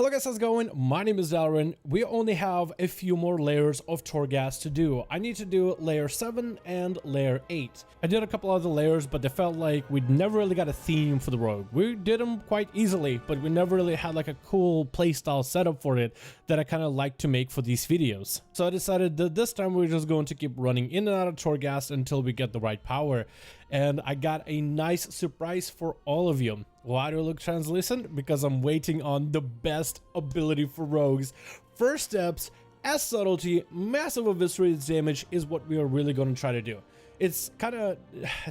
Hello guys, how's it going? My name is Dalaran. We only have a few more layers of Torghast to do. I need to do layer 7 and layer 8. I did a couple other layers, but they felt like we never really got a theme for the rogue. We did them quite easily, but we never really had like a cool playstyle setup for it that I kind of like to make for these videos. So I decided that this time we're just going to keep running in and out of Torghast until we get the right power. And I got a nice surprise for all of you. Why do I look translucent? Because I'm waiting on the best ability for rogues. First steps, as subtlety, massive eviscerate damage is what we are really going to try to do. It's a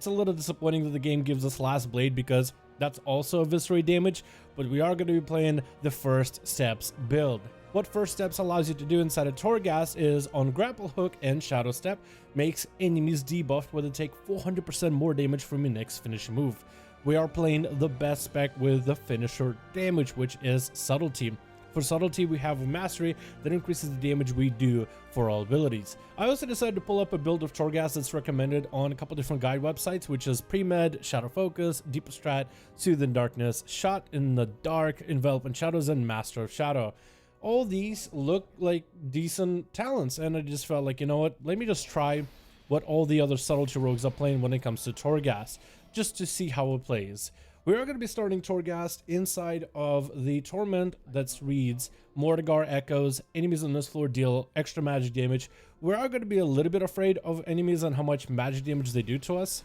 little disappointing that the game gives us last blade because that's also eviscerate damage, but we are going to be playing the first steps build. What first steps allows you to do inside of Torghast is on grapple hook and shadow step, makes enemies debuffed where they take 400% more damage from your next finishing move. We are playing the best spec with the finisher damage, which is subtlety. For subtlety, we have mastery that increases the damage we do for all abilities. I also decided to pull up a build of Torghast that's recommended on a couple different guide websites, which is Pre-Med, Shadow Focus, Deep Strat, Soothe in Darkness, Shot in the Dark, Envelop in Shadows, and Master of Shadow. All these look like decent talents, and I just felt like, you know what, let me just try what all the other subtlety rogues are playing when it comes to Torghast, just to see how it plays. We are going to be starting Torghast inside of the Torment that reads Mordegar Echoes, enemies on this floor deal extra magic damage. We are going to be a little bit afraid of enemies and how much magic damage they do to us,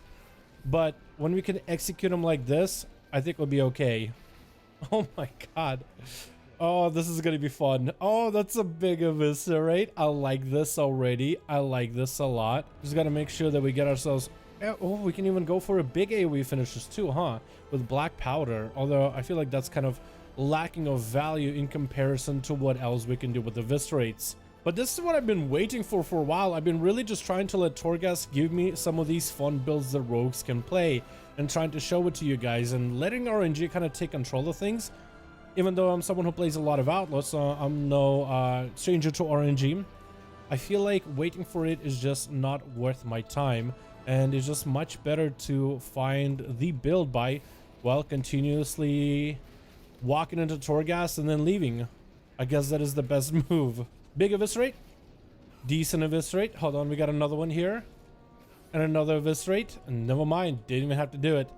but when we can execute them like this, I think we'll be okay. Oh my god. Oh, this is gonna be fun. Oh, that's a big Eviscerate. I like this already. I like this a lot. Just gotta make sure that we get ourselves... Oh, we can even go for a big AoE finishes too, huh? With black powder. Although, I feel like that's kind of lacking of value in comparison to what else we can do with the Eviscerates. But this is what I've been waiting for a while. I've been really just trying to let Torghast give me some of these fun builds that rogues can play. And trying to show it to you guys. And letting RNG kind of take control of things. Even though I'm someone who plays a lot of Outlaw, so I'm no stranger to RNG, I feel like waiting for it is just not worth my time, and it's just much better to find the build by, well, continuously walking into Torghast and then leaving. I guess that is the best move. Big Eviscerate, decent Eviscerate. Hold on, we got another one here, and another Eviscerate, and never mind, didn't even have to do it.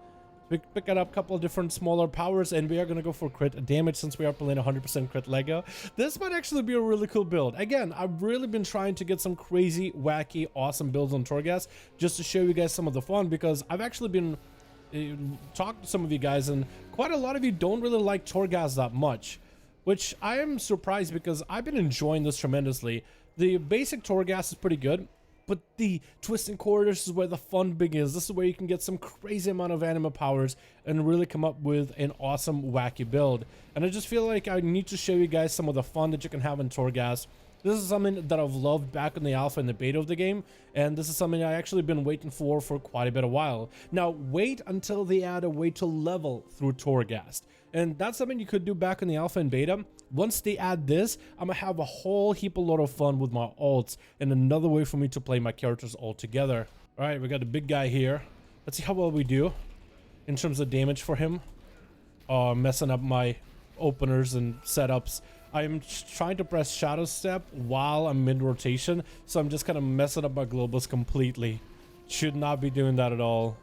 We pick up a couple of different smaller powers, and we are going to go for crit damage since we are playing 100% crit Lego. This might actually be a really cool build. Again, I've really been trying to get some crazy, wacky, awesome builds on Torghast just to show you guys some of the fun, because I've actually been talking to some of you guys, and quite a lot of you don't really like Torghast that much, which I am surprised because I've been enjoying this tremendously. The basic Torghast is pretty good. But the twisting corridors is where the fun begins. This is where you can get some crazy amount of anima powers and really come up with an awesome, wacky build. And I just feel like I need to show you guys some of the fun that you can have in Torghast. This is something that I've loved back in the alpha and the beta of the game, and this is something I actually been waiting for quite a bit of while. Now, wait until they add a way to level through Torghast. And that's something you could do back in the alpha and beta. Once they add this, I'm gonna have a whole heap a lot of fun with my ults and another way for me to play my characters all together. Alright, we got the big guy here. Let's see how well we do in terms of damage for him. Oh, messing up my openers and setups. I'm trying to press Shadow Step while I'm mid-rotation, so I'm just kind of messing up my globals completely. Should not be doing that at all.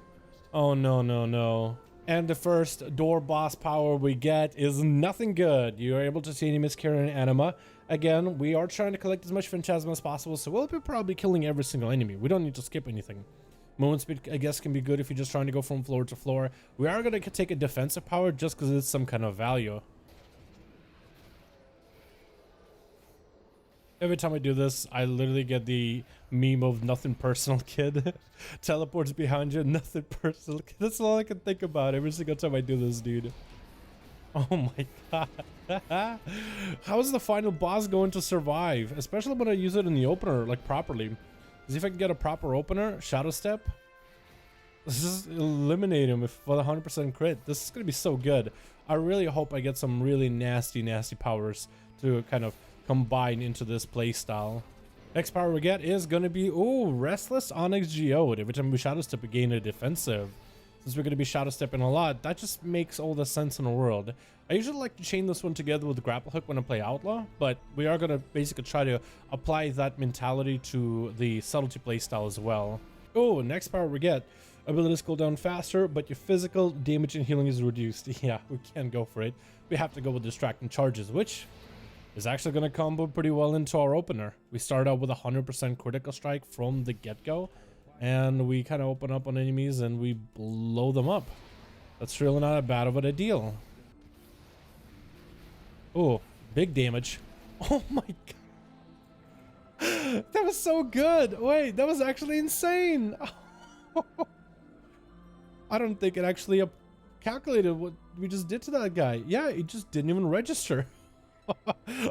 Oh, no, no, no. And the first door boss power we get is nothing good. You are able to see enemies carrying anima. Again, we are trying to collect as much phantasma as possible, so we'll be probably killing every single enemy. We don't need to skip anything. Movement speed, I guess, can be good if you're just trying to go from floor to floor. We are going to take a defensive power just because it's some kind of value. Every time I do this, I literally get the meme of nothing personal, kid. Teleports behind you, nothing personal. That's all I can think about every single time I do this, dude. Oh my god. How is the final boss going to survive? Especially when I use it in the opener, like, properly. Because if I can get a proper opener, Shadow Step, let's just eliminate him for the 100% crit. This is going to be so good. I really hope I get some really nasty, nasty powers to kind of combine into this playstyle. Next power we get is going to be, ooh, Restless Onyx Geode. Every time we Shadow Step, we gain a defensive. since we're going to be shadow stepping a lot, that just makes all the sense in the world. I usually like to chain this one together with the grapple hook when I play Outlaw, but we are going to basically try to apply that mentality to the subtlety playstyle as well. Oh, next power we get. Abilities cool down faster, but your physical damage and healing is reduced. Yeah, we can't go for it. We have to go with distracting charges, which is actually going to combo pretty well into our opener. We start out with 100% critical strike from the get-go, and we kind of open up on enemies and we blow them up. That's really not a bad of a deal. Oh, big damage. Oh my god. That was so good. Wait, that was actually insane. I don't think it actually calculated what we just did to that guy. Yeah, it just didn't even register.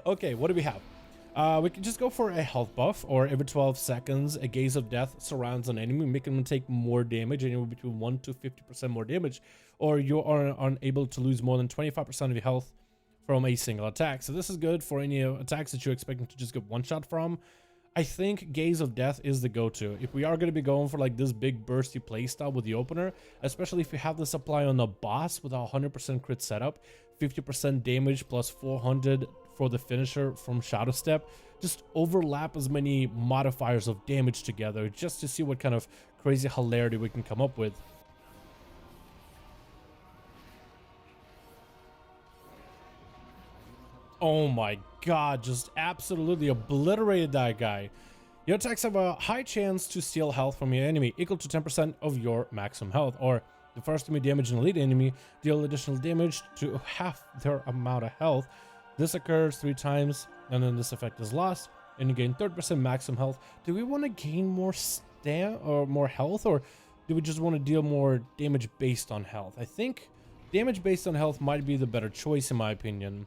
Okay, what do we have? We can just go for a health buff, or every 12 seconds, a gaze of death surrounds an enemy, making them take more damage, anywhere between 1 to 50% more damage, or you are unable to lose more than 25% of your health from a single attack. So this is good for any attacks that you're expecting to just get one shot from. I think Gaze of Death is the go-to. If we are going to be going for like this big bursty playstyle with the opener, especially if you have this apply on the boss with a 100% crit setup, 50% damage plus 400 for the finisher from Shadow Step, just overlap as many modifiers of damage together just to see what kind of crazy hilarity we can come up with. Oh my god, just absolutely obliterated that guy. Your attacks have a high chance to steal health from your enemy, equal to 10% of your maximum health, or the first to damage an elite enemy, deal additional damage to half their amount of health. This occurs 3 times, and then this effect is lost, and you gain 30% maximum health. Do we want to gain more more health, or do we just want to deal more damage based on health? I think damage based on health might be the better choice in my opinion.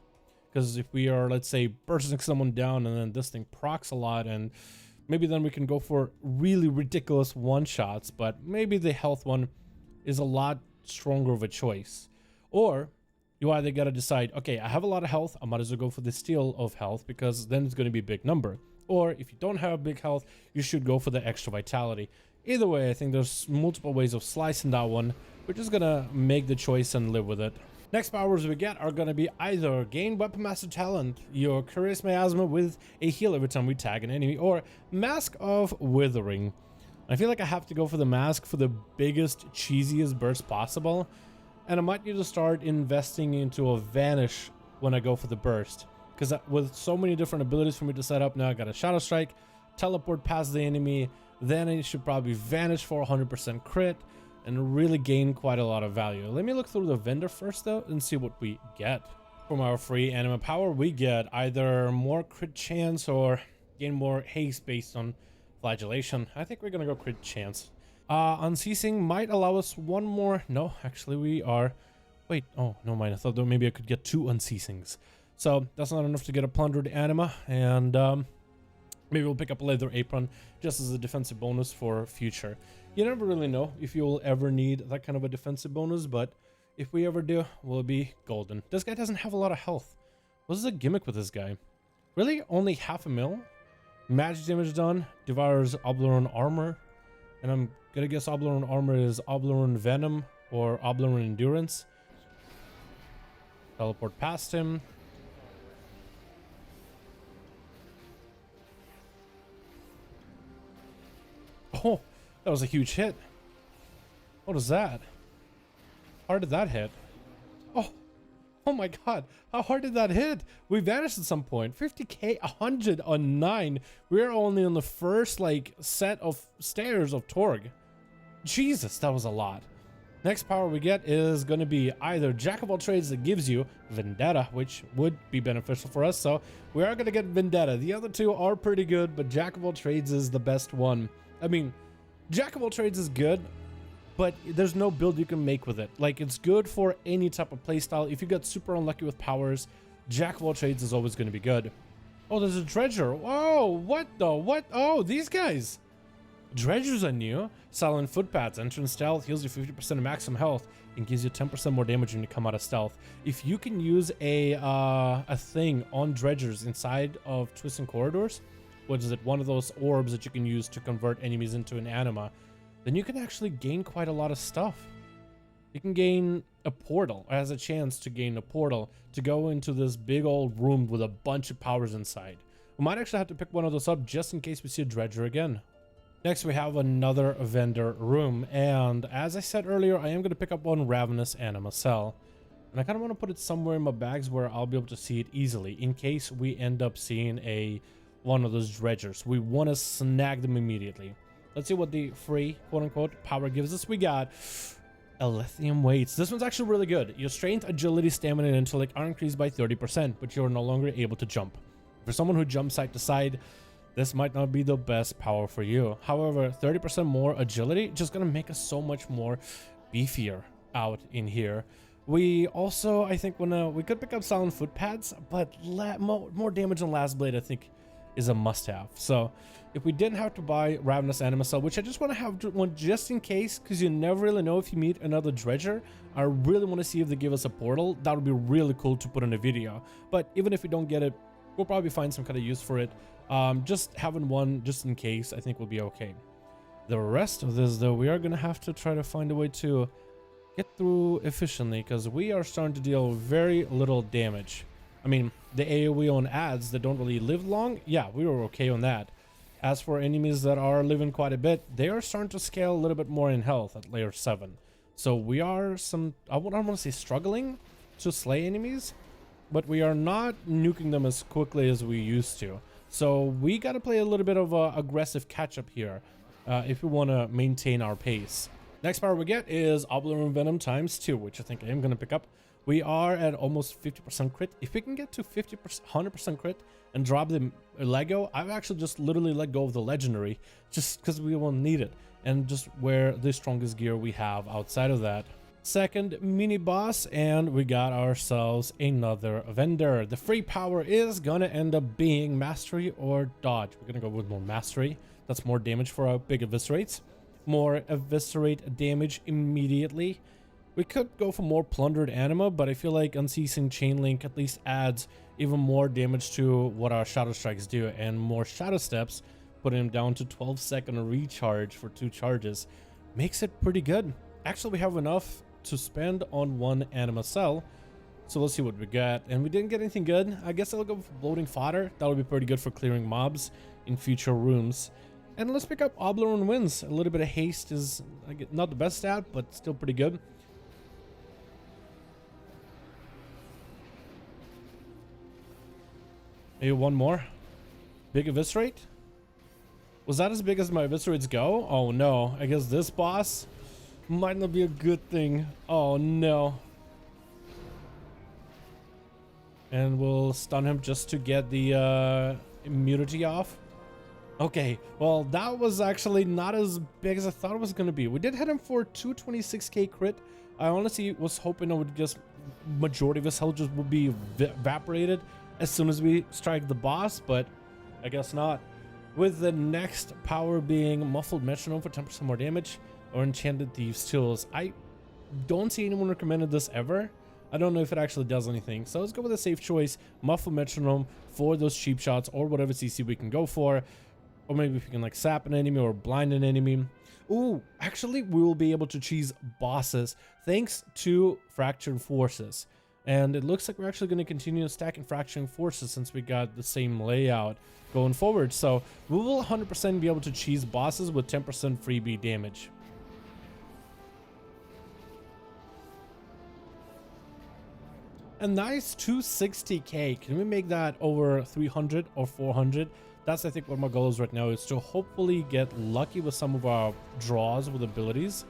Because if we are, let's say, bursting someone down and then this thing procs a lot, and maybe then we can go for really ridiculous one-shots, but maybe the health one is a lot stronger of a choice. Or you either got to decide, okay, I have a lot of health, I might as well go for the steal of health because then it's going to be a big number. Or if you don't have big health, you should go for the extra vitality. Either way, I think there's multiple ways of slicing that one. We're just going to make the choice and live with it. Next powers we get are going to be either gain Weapon Master Talent, your Curious Miasma with a heal every time we tag an enemy, or Mask of Withering. I feel like I have to go for the mask for the biggest, cheesiest burst possible, and I might need to start investing into a Vanish when I go for the burst, because with so many different abilities for me to set up now, I got a Shadow Strike, teleport past the enemy, then I should probably Vanish for 100% crit, and really gain quite a lot of value. Let me look through the vendor first though and see what we get. From our free anima power, we get either more crit chance or gain more haste based on flagellation. I think we're gonna go crit chance. Unceasing might allow us one more. No, actually we are. Wait, oh, no mind. I thought that maybe I could get 2 unceasings. So that's not enough to get a plundered anima, and maybe we'll pick up a leather apron just as a defensive bonus for future. You never really know if you'll ever need that kind of a defensive bonus, but if we ever do, we'll be golden. This guy doesn't have a lot of health. What's the gimmick with this guy? Really? Only half a mil? Magic damage done, devours Oblaron armor, and I'm gonna guess Oblaron armor is Oblaron venom or Oblaron endurance. Teleport past him. Oh, that was a huge hit. What is that? How hard did that hit? Oh my god. How hard did that hit? We vanished at some point. 50k, 109. We're only on the first, like, set of stairs of Torg. Jesus, that was a lot. Next power we get is going to be either Jack of all trades that gives you Vendetta, which would be beneficial for us. So we are going to get Vendetta. The other two are pretty good, but Jack of all trades is the best one. I mean, Jack of all trades is good, but there's no build you can make with it. Like, it's good for any type of playstyle. If you get super unlucky with powers, Jack of all trades is always going to be good. Oh, there's a Dredger. Whoa, what the? What? Oh, these guys. Dredgers are new. Silent footpads. Entrance stealth heals you 50% of maximum health and gives you 10% more damage when you come out of stealth. If you can use a thing on Dredgers inside of Twisting Corridors, what is it? One of those orbs that you can use to convert enemies into an anima, then you can actually gain quite a lot of stuff. you can gain a portal, or has a chance to gain a portal to go into this big old room with a bunch of powers inside. We might actually have to pick one of those up just in case we see a dredger again. Next, we have another vendor room, and as I said earlier, I am going to pick up one ravenous anima cell. And I kind of want to put it somewhere in my bags where I'll be able to see it easily in case we end up seeing one of those dredgers. We want to snag them immediately. Let's see what the free quote-unquote power gives us. We got lithium weights. This one's actually really good. Your strength, agility, stamina, and intellect are increased by 30%, but you're no longer able to jump. For someone who jumps side to side, this might not be the best power for you. However, 30% more agility just gonna make us so much more beefier out in here. We also, I think, we could pick up silent foot pads, but more damage than last blade, I think, is a must-have. So if we didn't have to buy ravenous anima cell, which I just want to have one just in case, because you never really know if you meet another dredger. I really want to see if they give us a portal. That would be really cool to put in a video. But even if we don't get it, we'll probably find some kind of use for it. Just having one just in case, I think will be okay. The rest of this, though, we are gonna have to try to find a way to get through efficiently, because we are starting to deal very little damage. I mean, the AoE on adds that don't really live long, yeah, we were okay on that. As for enemies that are living quite a bit, they are starting to scale a little bit more in health at layer 7. So we are I don't want to say struggling to slay enemies, but we are not nuking them as quickly as we used to. So we got to play a little bit of aggressive catch-up here if we want to maintain our pace. Next power we get is Oblarum Venom times 2, which I think I am going to pick up. We are at almost 50% crit. If we can get to 50%, 100% crit and drop the Lego, I've actually just literally let go of the legendary just because we won't need it and just wear the strongest gear we have outside of that. Second mini boss, and we got ourselves another vendor. The free power is gonna end up being mastery or dodge. We're gonna go with more mastery. That's more damage for our big eviscerates. More eviscerate damage immediately. We could go for more plundered anima, but I feel like unceasing chain link at least adds even more damage to what our shadow strikes do, and more shadow steps, putting him down to 12-second recharge for 2 charges, makes it pretty good. Actually, we have enough to spend on one anima cell, so let's see what we got. And we didn't get anything good. I guess I'll go for bloating fodder. That'll be pretty good for clearing mobs in future rooms. And let's pick up Oblaron Winds. A little bit of haste is not the best stat, but still pretty good. Maybe one more. Big Eviscerate? Was that as big as my Eviscerates go? Oh no, I guess this boss might not be a good thing. Oh no. And we'll stun him just to get the immunity off. Okay, well that was actually not as big as I thought it was going to be. We did hit him for 226k crit. I honestly was hoping it would just, majority of his health just would be evaporated as soon as we strike the boss, but I guess not. With the next power being Muffled Metronome for 10% more damage, or Enchanted Thieves Tools. I don't see anyone recommended this ever. I don't know if it actually does anything, so let's go with a safe choice, Muffled Metronome, for those cheap shots or whatever CC we can go for. Or maybe if we can like sap an enemy or blind an enemy. Ooh, actually we will be able to cheese bosses thanks to Fractured Forces. And it looks like we're actually going to continue stacking Fracturing Forces since we got the same layout going forward. So we will 100% be able to cheese bosses with 10% freebie damage. A nice 260k. Can we make that over 300 or 400? That's, I think, what my goal is right now, is to hopefully get lucky with some of our draws with abilities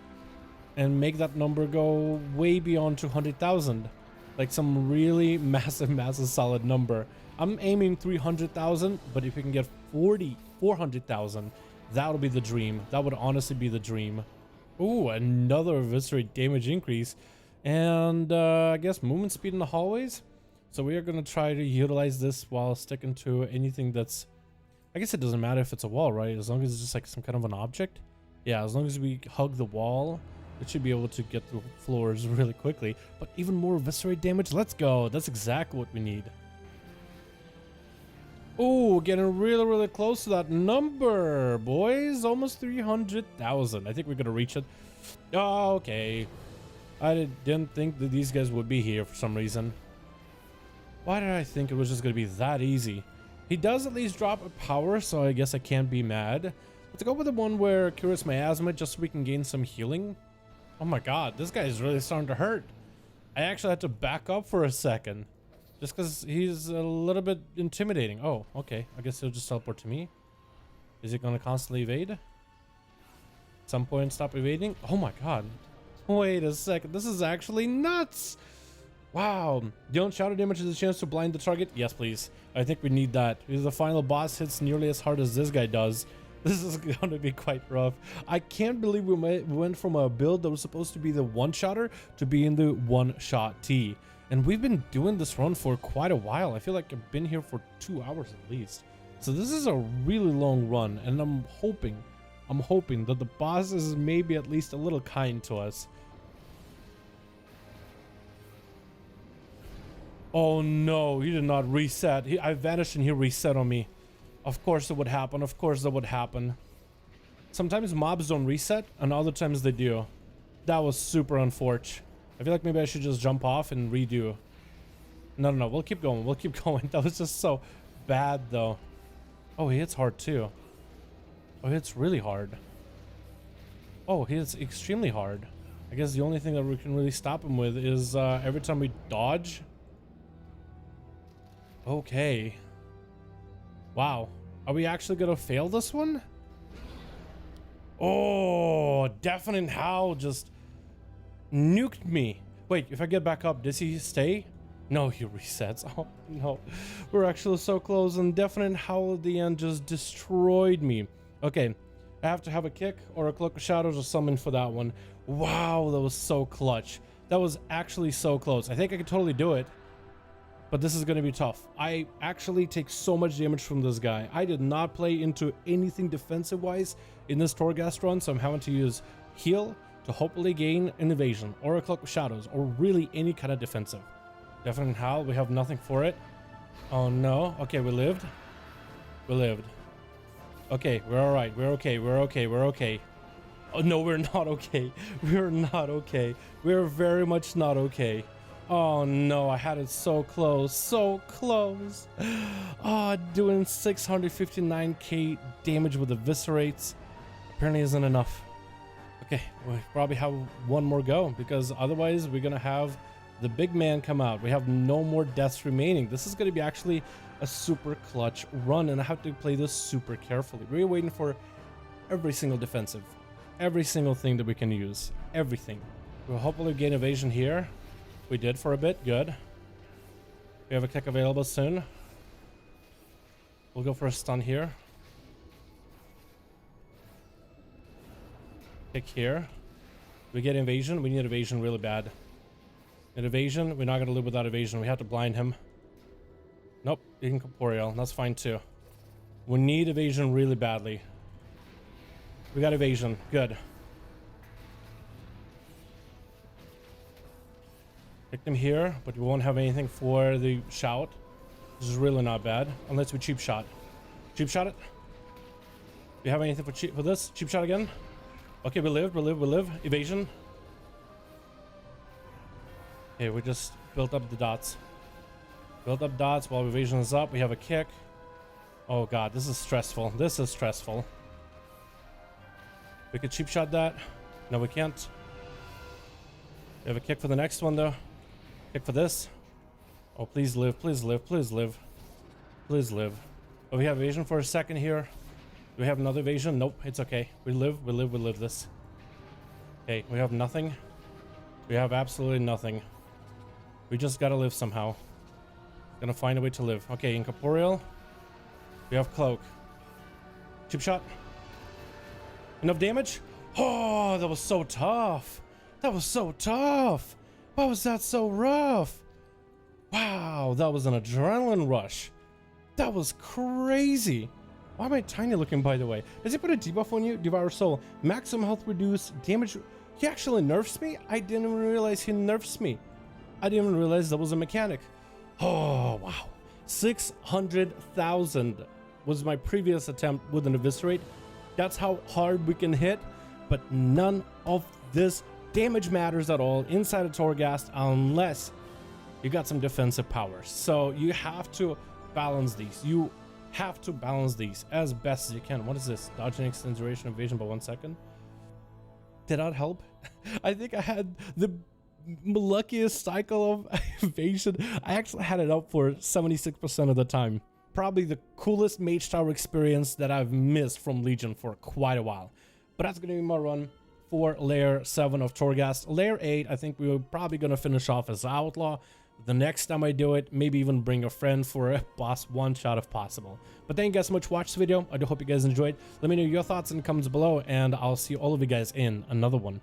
and make that number go way beyond 200,000. Like some really massive solid number. I'm aiming 300,000, but if we can get 400,000, that'll be the dream. That would honestly be the dream. Ooh, another Eviscerate damage increase. And I guess movement speed in the hallways. So we are going to try to utilize this while sticking to anything that's... I guess it doesn't matter if it's a wall, right? As long as it's just like some kind of an object. Yeah, as long as we hug the wall, it should be able to get through floors really quickly. But even more Eviscerate damage? Let's go. That's exactly what we need. Oh, getting really close to that number, boys. Almost 300,000. I think we're going to reach it. Oh, okay. I didn't think that these guys would be here for some reason. Why did I think it was just gonna be that easy? He does at least drop a power, so I guess I can't be mad. Let's go with the one where cures miasma just so we can gain some healing. Oh my god, this guy is really starting to hurt. I actually had to back up for a second. Just because he's a little bit intimidating. Oh, okay. I guess he'll just teleport to me. Is he gonna constantly evade? At some point stop evading? Oh my god. Wait a second. This is actually nuts. Wow. Don't shadow damage is a chance to blind the target. Yes, please. I think we need that. Because the final boss hits nearly as hard as this guy does. This is going to be quite rough. I can't believe we went from a build that was supposed to be the one-shotter to being the one-shot T. And we've been doing this run for quite a while. I feel like I've been here for 2 hours at least. So this is a really long run. And I'm hoping that the boss is maybe at least a little kind to us. Oh no, he did not reset. I vanished and he reset on me. Of course it would happen. Of course that would happen. Sometimes mobs don't reset and other times they do. That was super unfortunate. I feel like maybe I should just jump off and redo. No. We'll keep going. We'll keep going. That was just so bad though. Oh, he hits hard too. Oh, he hits really hard. Oh, he hits extremely hard. I guess the only thing that we can really stop him with is every time we dodge. Okay. Wow. Are we actually gonna fail this one? Oh, Deafening Howl just nuked me. Wait, if I get back up, does he stay? No, he resets. Oh, no. We're actually so close, and Deafening Howl at the end just destroyed me. Okay, I have to have a kick or a Cloak of Shadows or summon for that one. Wow, that was so clutch. That was actually so close. I think I could totally do it. But this is going to be tough. I actually take so much damage from this guy. I did not play into anything defensive-wise in this Torghast run, so I'm having to use heal to hopefully gain an evasion or a Cloak of Shadows or really any kind of defensive. Deafening Howl, we have nothing for it. Oh no. Okay, we lived. We lived. Okay, we're all right. We're okay. We're okay. We're okay. Oh no, we're not okay. We're not okay. We're very much not okay. Oh no, I had it so close, so close. Oh, doing 659k damage with Eviscerates apparently isn't enough. Okay, we probably have one more go because otherwise we're gonna have the big man come out. We have no more deaths remaining. This is gonna be actually a super clutch run and I have to play this super carefully. We're waiting for every single defensive, every single thing that we can use, everything. We'll hopefully gain evasion here. We did for a bit. Good. We have a kick available soon. We'll go for a stun here. Kick here. We get evasion. We need evasion really bad. Need evasion. We're not going to live without evasion. We have to blind him. Nope. Incorporeal. That's fine too. We need evasion really badly. We got evasion. Good. Pick them here, but we won't have anything for the shout. This is really not bad, unless we cheap shot. Cheap shot it. Do you have anything for this? Cheap shot again. Okay, we live. Evasion. Okay, we just built up the dots. Built up dots while evasion is up. We have a kick. Oh god, this is stressful. This is stressful. We could cheap shot that. No, we can't. We have a kick for the next one though. Kick for this. Oh, please live, please live, please live. Please live. Oh, we have evasion for a second here. Do we have another evasion? Nope, it's okay. We live this. Okay, we have nothing. We have absolutely nothing. We just gotta live somehow. Gonna find a way to live. Okay, incorporeal. We have cloak. Chip shot. Enough damage? Oh, that was so tough. That was so tough. Why was that so rough? Wow, that was an adrenaline rush. That was crazy. Why am I tiny looking, by the way? Does he put a debuff on you? Devour Soul. Maximum health reduced. Damage. He actually nerfs me? I didn't even realize he nerfs me. I didn't even realize that was a mechanic. Oh, wow. 600,000 was my previous attempt with an Eviscerate. That's how hard we can hit, but none of this damage matters at all inside of Torghast unless you got some defensive powers. So you have to balance these. You have to balance these as best as you can. What is this? Dodging extends duration of evasion by 1 second. Did that help? I think I had the luckiest cycle of evasion. I actually had it up for 76% of the time. Probably the coolest Mage Tower experience that I've missed from Legion for quite a while. But that's gonna be my run for layer 7 of Torghast. Layer 8, I think we were probably gonna finish off as Outlaw. The next time I do it, maybe even bring a friend for a boss one shot if possible. But thank you guys so much for watching this video. I do hope you guys enjoyed. Let me know your thoughts in the comments below, and I'll see all of you guys in another one.